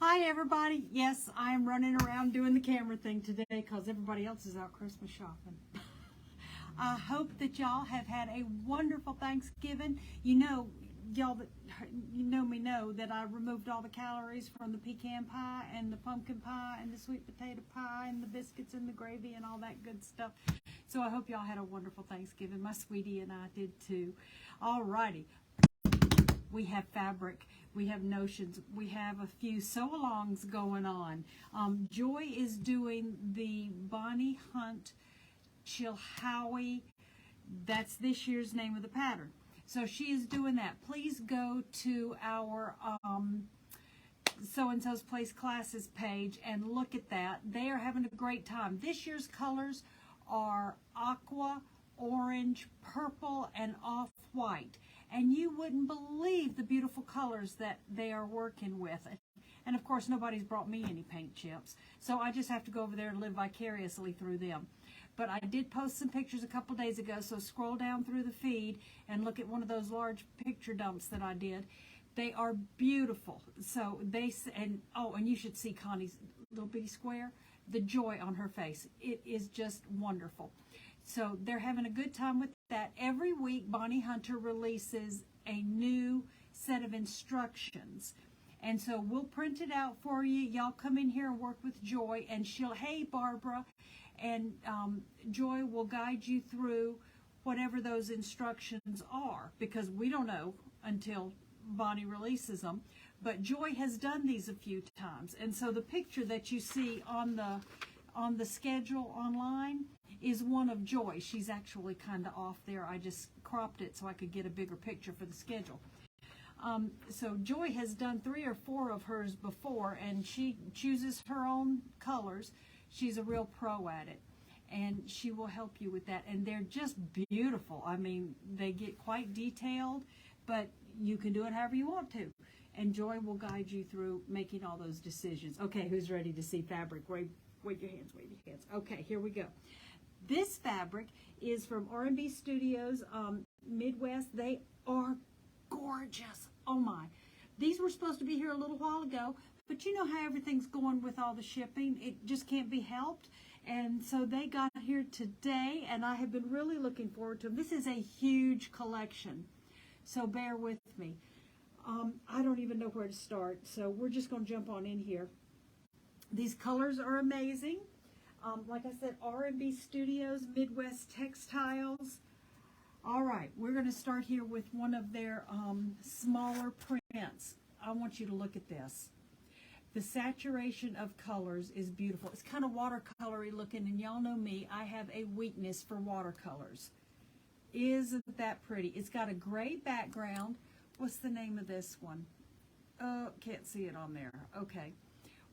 Hi everybody. Yes, I am running around doing the camera thing today because everybody else is out Christmas shopping. I hope that y'all have had a wonderful Thanksgiving. You know, y'all that know me know that I removed all the calories from the pecan pie and the pumpkin pie and the sweet potato pie and the biscuits and the gravy and all that good stuff. So I hope y'all had a wonderful Thanksgiving. My sweetie and I did too. Alrighty. We have fabric, we have notions, we have a few sew-alongs going on. Joy is doing the Bonnie Hunt Chilhowie. That's this year's name of the pattern. So she is doing that. Please go to our So-and-so's Place Classes page and look at that. They are having a great time. This year's colors are aqua, orange, purple, and off-white. And you wouldn't believe the beautiful colors that they are working with. And of course, nobody's brought me any paint chips. So I just have to go over there and live vicariously through them. But I did post some pictures a couple days ago, so scroll down through the feed and look at one of those large picture dumps that I did. They are beautiful. So they, and you should see Connie's little bitty square, the joy on her face. It is just wonderful. So they're having a good time with that. Every week, Bonnie Hunter releases a new set of instructions. And so we'll print it out for you. Y'all come in here and work with Joy. And she'll, hey, Barbara. And Joy will guide you through whatever those instructions are. Because we don't know until Bonnie releases them. But Joy has done these a few times. And so the picture that you see on the schedule online is one of Joy. She's actually kind of off there. I just cropped it so I could get a bigger picture for the schedule. So Joy has done 3 or 4 of hers before, and she chooses her own colors. She's a real pro at it, and she will help you with that. And they're just beautiful. I mean, they get quite detailed, but you can do it however you want to. And Joy will guide you through making all those decisions. Okay, who's ready to see fabric? Wave your hands, wave your hands. Okay, here we go. This fabric is from R&B Studios Midwest. They are gorgeous. Oh my. These were supposed to be here a little while ago, but you know how everything's going with all the shipping. It just can't be helped. And so they got here today, and I have been really looking forward to them. This is a huge collection, so bear with me. I don't even know where to start, so we're just going to jump on in here. These colors are amazing. Like I said, R&B Studios, Midwest Textiles. All right, we're going to start here with one of their smaller prints. I want you to look at this. The saturation of colors is beautiful. It's kind of watercolory looking, and y'all know me. I have a weakness for watercolors. Isn't that pretty? It's got a gray background. What's the name of this one? Oh, can't see it on there. Okay.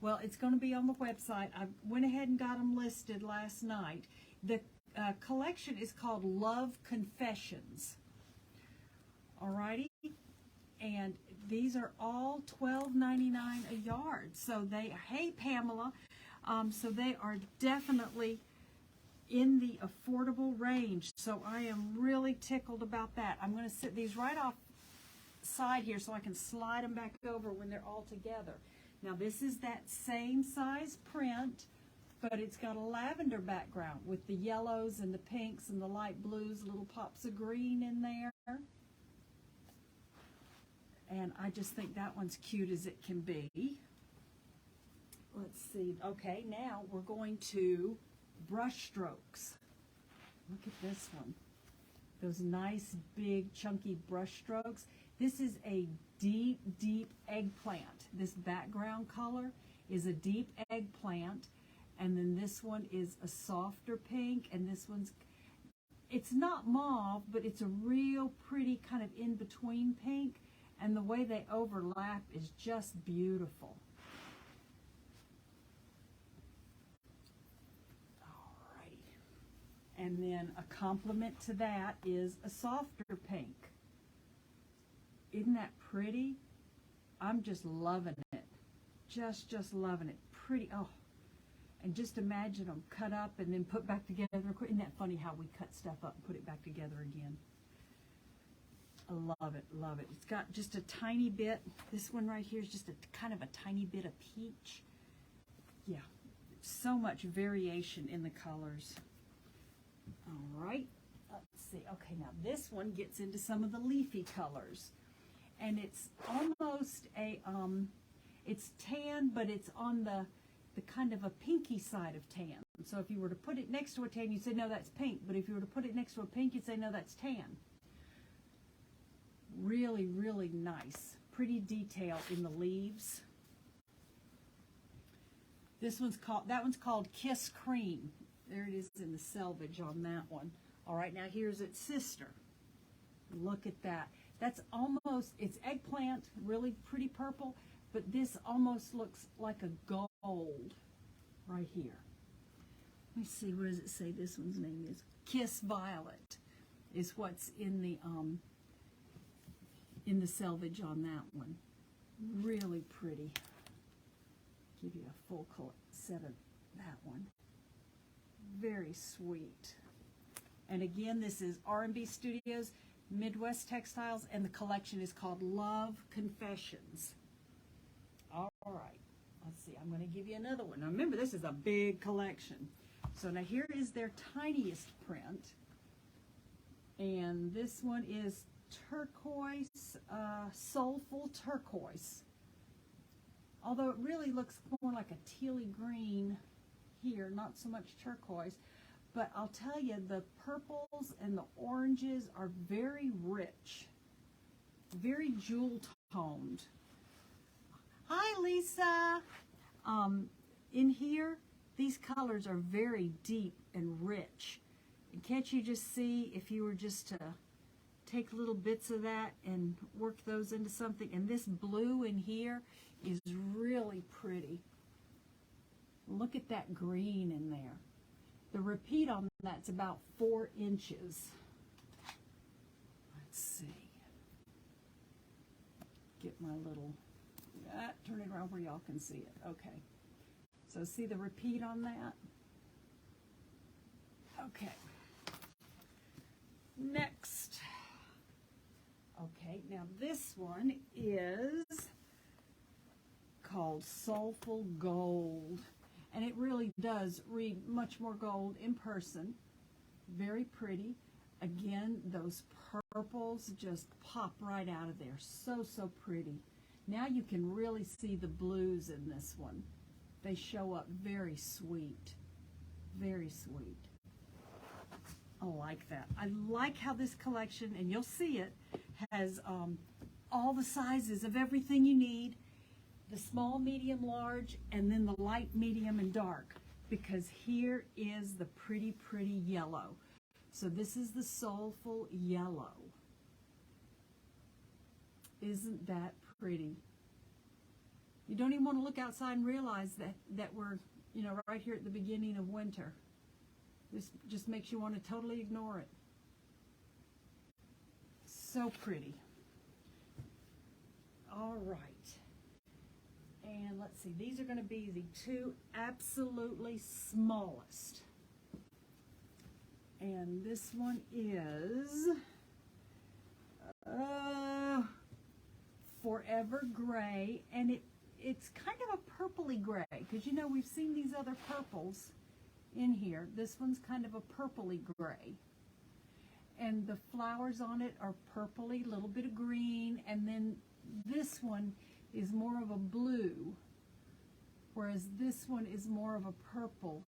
Well, it's going to be on the website. I went ahead and got them listed last night. The collection is called Love Confessions. Alrighty? And these are all $12.99 a yard. So they, hey Pamela, so they are definitely in the affordable range. So I am really tickled about that. I'm going to sit these right off side here so I can slide them back over when they're all together. Now this is that same size print, but it's got a lavender background with the yellows and the pinks and the light blues, little pops of green in there. And I just think that one's cute as it can be. Let's see. Okay, now we're going to brush strokes. Look at this one. Those nice, big, chunky brush strokes. This is a deep, deep eggplant. This background color is a deep eggplant, and then this one is a softer pink, and this one's, it's not mauve, but it's a real pretty kind of in-between pink, and the way they overlap is just beautiful. Alrighty. And then a complement to that is a softer pink. Isn't that pretty? I'm just loving it. Just loving it. Pretty. Oh, and just imagine them cut up and then put back together. Isn't that funny how we cut stuff up and put it back together again? love it, love it. It's got just a tiny bit. This one right here is just a kind of a tiny bit of peach. Yeah, so much variation in the colors. All right, let's see. Okay, now this one gets into some of the leafy colors. And it's almost a, it's tan, but it's on the kind of a pinky side of tan. So if you were to put it next to a tan, you'd say, no, that's pink. But if you were to put it next to a pink, you'd say, no, that's tan. Really, really nice. Pretty detail in the leaves. That one's called Kiss Cream. There it is in the selvage on that one. All right, now here's its sister. Look at that. That's almost, it's eggplant, really pretty purple, but this almost looks like a gold right here. Let me see, what does it say this one's name is? Kiss Violet is what's in the selvage on that one. Really pretty. Give you a full set of that one. Very sweet. And again, this is R&B Studios, Midwest Textiles, and the collection is called Love Confessions. All right, let's see, I'm going to give you another one. Now remember, this is a big collection. So now here is their tiniest print, and this one is turquoise, soulful turquoise. Although it really looks more like a tealy green here, not so much turquoise. But I'll tell you, the purples and the oranges are very rich, very jewel-toned. Hi, Lisa. In here, these colors are very deep and rich. And can't you just see, if you were just to take little bits of that and work those into something? And this blue in here is really pretty. Look at that green in there. The repeat on that's about 4 inches. Let's see. Get my little, turn it around where y'all can see it. Okay. So see the repeat on that? Okay. Next. Okay, now this one is called Soulful Gold. And it really does read much more gold in person. Very pretty. Again, those purples just pop right out of there. So, so pretty. Now you can really see the blues in this one. They show up very sweet. Very sweet. I like that. I like how this collection, and you'll see it, has all the sizes of everything you need. The small, medium, large, and then the light, medium, and dark, because here is the pretty, pretty yellow. So this is the Soulful Yellow. Isn't that pretty? You don't even want to look outside and realize that we're, you know, right here at the beginning of winter. This just makes you want to totally ignore it. So pretty. All right. And let's see, these are going to be the 2 absolutely smallest. And this one is Forever Gray, and it's kind of a purpley gray, because you know we've seen these other purples in here. This one's kind of a purpley gray. And the flowers on it are purpley, a little bit of green, and then this one is more of a blue, whereas this one is more of a purpley,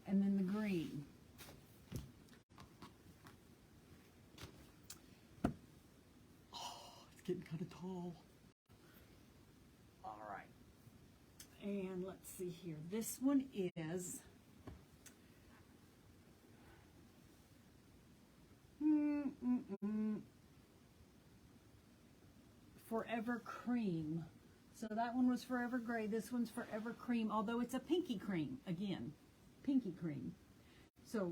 and then the green. Oh, it's getting kind of tall. All right, and let's see here. This one is Forever Cream. So that one was Forever Gray. This one's Forever Cream, although it's a pinky cream, again, pinky cream. So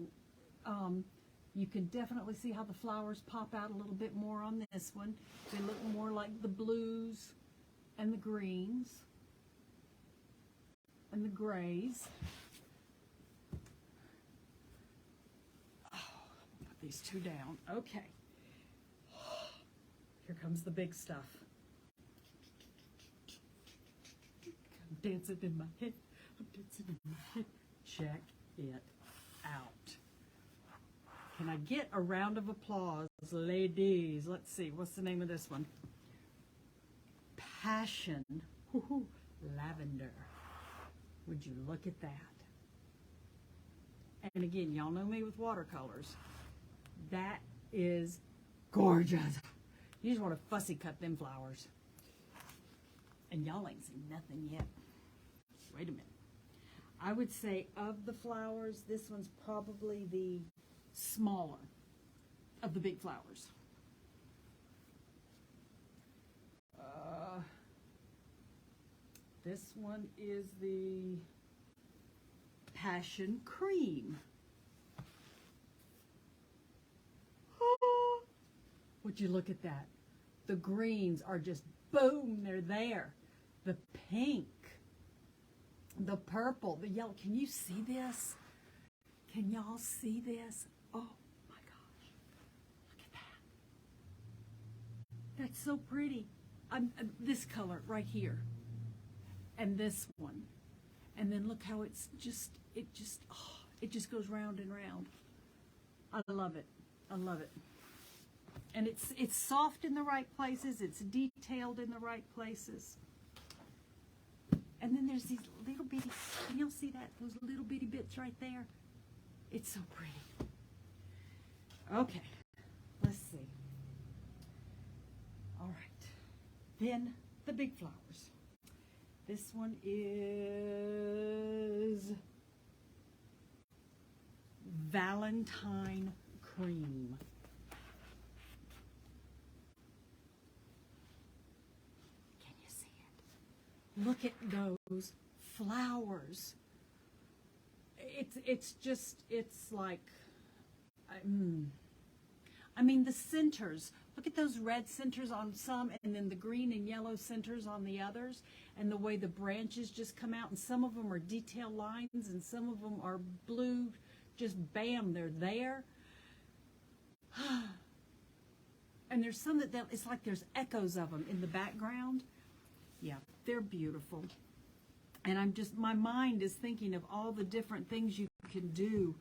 you can definitely see how the flowers pop out a little bit more on this one. They look more like the blues and the greens and the grays. Oh, put these two down. Okay. Here comes the big stuff. I'm dancing in my head. I'm dancing in my head. Check it out. Can I get a round of applause, ladies? Let's see. What's the name of this one? Passion Lavender. Would you look at that? And again, y'all know me with watercolors. That is gorgeous. You just want to fussy cut them flowers. And y'all ain't seen nothing yet. Wait a minute. I would say of the flowers, this one's probably the smaller of the big flowers. This one is the Passion Cream. Oh, would you look at that? The greens are just boom, they're there. The pink, the purple, the yellow. Can you see this? Can y'all see this? Oh my gosh, look at that. That's so pretty. This color right here. And this one. And then look how it just goes round and round. I love it. I love it. And it's soft in the right places. It's detailed in the right places. And then there's these little bitty, can y'all see that? Those little bitty bits right there. It's so pretty. Okay, let's see. All right. Then the big flowers. This one is Valentine Cream. Can you see it? Look at those flowers. It's like, I mean, the centers. Look at those red centers on some, and then the green and yellow centers on the others, and the way the branches just come out, and some of them are detail lines, and some of them are blue, just bam, they're there. And there's some that it's like there's echoes of them in the background. Yeah, they're beautiful. And my mind is thinking of all the different things you can do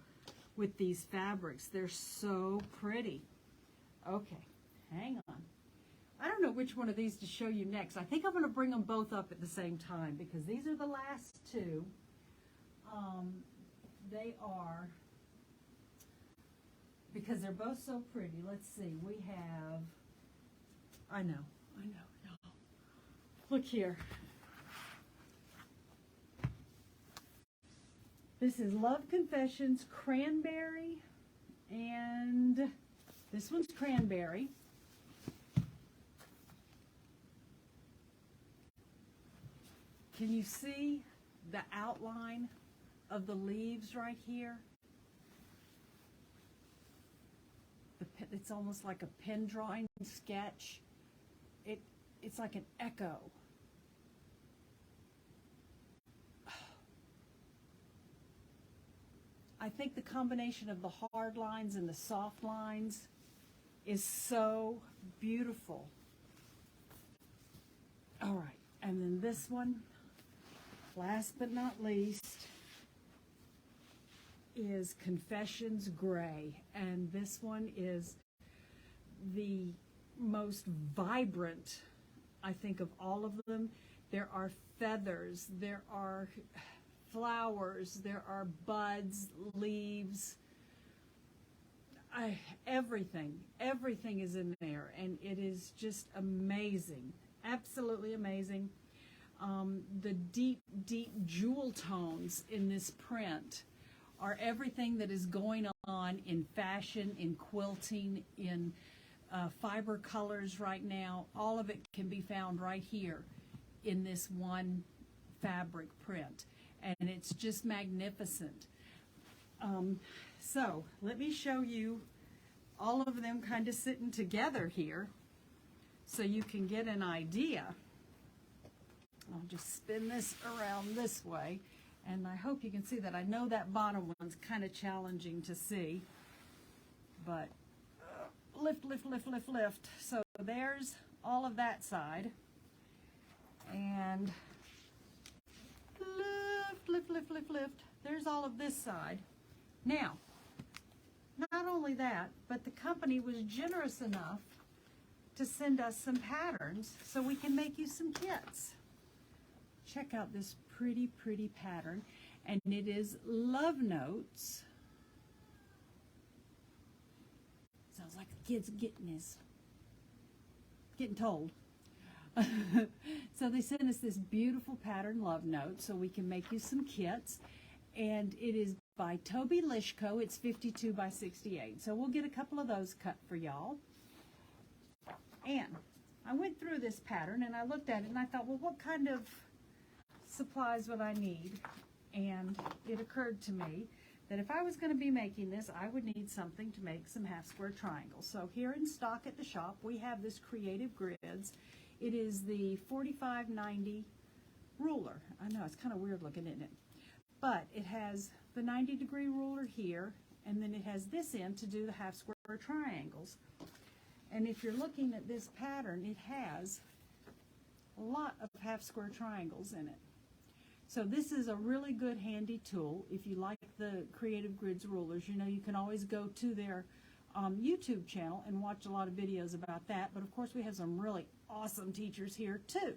with these fabrics. They're so pretty. Okay. Hang on. I don't know which one of these to show you next. I think I'm going to bring them both up at the same time because these are the last two. They are, because they're both so pretty. Let's see. We have, I know. Look here. This is Love Confessions Cranberry, and this one's Cranberry. Can you see the outline of the leaves right here? It's almost like a pen drawing sketch. It's like an echo. I think the combination of the hard lines and the soft lines is so beautiful. All right, and then this one, last but not least, is Confessions Gray, and this one is the most vibrant, I think, of all of them. There are feathers, there are flowers, there are buds, leaves, everything is in there, and it is just amazing, absolutely amazing. The deep jewel tones in this print are everything that is going on in fashion, in quilting, in fiber colors right now. All of it can be found right here in this one fabric print, and it's just magnificent. So let me show you all of them kind of sitting together here so you can get an idea. I'll just spin this around this way, and I hope you can see that. I know that bottom one's kind of challenging to see, but lift, lift, lift, lift, lift. So there's all of that side. And lift, lift, lift, lift, lift. There's all of this side. Now, not only that, but the company was generous enough to send us some patterns so we can make you some kits. Check out this pretty, pretty pattern. And it is Love Notes. Sounds like a kid's getting told. So they sent us this beautiful pattern, Love Notes, so we can make you some kits. And it is by Toby Lishko. It's 52 by 68. So we'll get a couple of those cut for y'all. And I went through this pattern and I looked at it and I thought, well, what kind of supplies would I need? And it occurred to me that if I was going to be making this, I would need something to make some half square triangles. So here in stock at the shop, we have this Creative Grids. It is the 4590 ruler. I know, it's kind of weird looking, isn't it? But it has the 90-degree ruler here, and then it has this end to do the half square triangles. And if you're looking at this pattern, it has a lot of half square triangles in it. So this is a really good handy tool. If you like the Creative Grids rulers, you know you can always go to their YouTube channel and watch a lot of videos about that. But of course we have some really awesome teachers here too.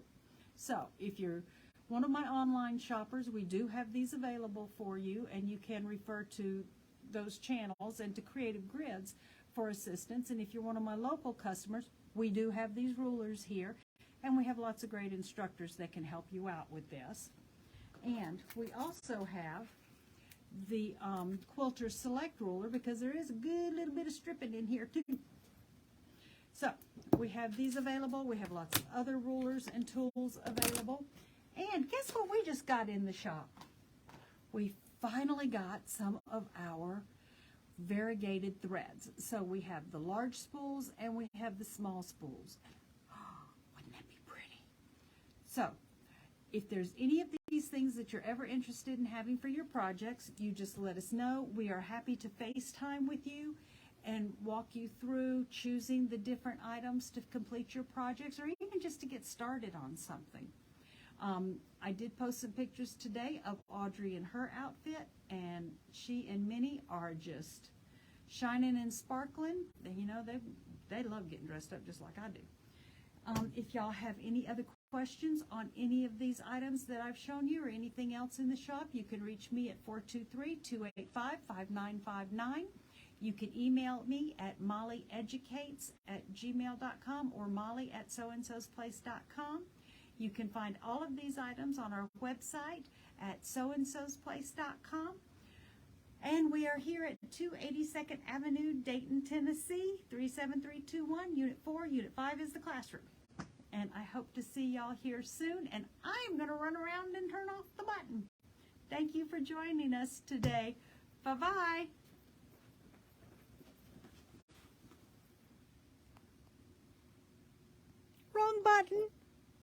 So if you're one of my online shoppers, we do have these available for you, and you can refer to those channels and to Creative Grids for assistance. And if you're one of my local customers, we do have these rulers here, and we have lots of great instructors that can help you out with this. And we also have the Quilter Select ruler, because there is a good little bit of stripping in here too. So we have these available. We have lots of other rulers and tools available. And guess what we just got in the shop? We finally got some of our variegated threads. So we have the large spools and we have the small spools. Oh, wouldn't that be pretty? So if there's any of these things that you're ever interested in having for your projects, you just let us know. We are happy to FaceTime with you and walk you through choosing the different items to complete your projects, or even just to get started on something. I did post some pictures today of Audrey and her outfit, and she and Minnie are just shining and sparkling. You know, they love getting dressed up just like I do. If y'all have any other questions on any of these items that I've shown you or anything else in the shop, you can reach me at 423-285-5959. You can email me at mollyeducates@gmail.com or molly@soandsosplace.com. You can find all of these items on our website at soandsosplace.com. And we are here at 282nd Avenue, Dayton, Tennessee, 37321, Unit 4. Unit 5 is the classroom. And I hope to see y'all here soon. And I'm going to run around and turn off the button. Thank you for joining us today. Bye-bye. Wrong button.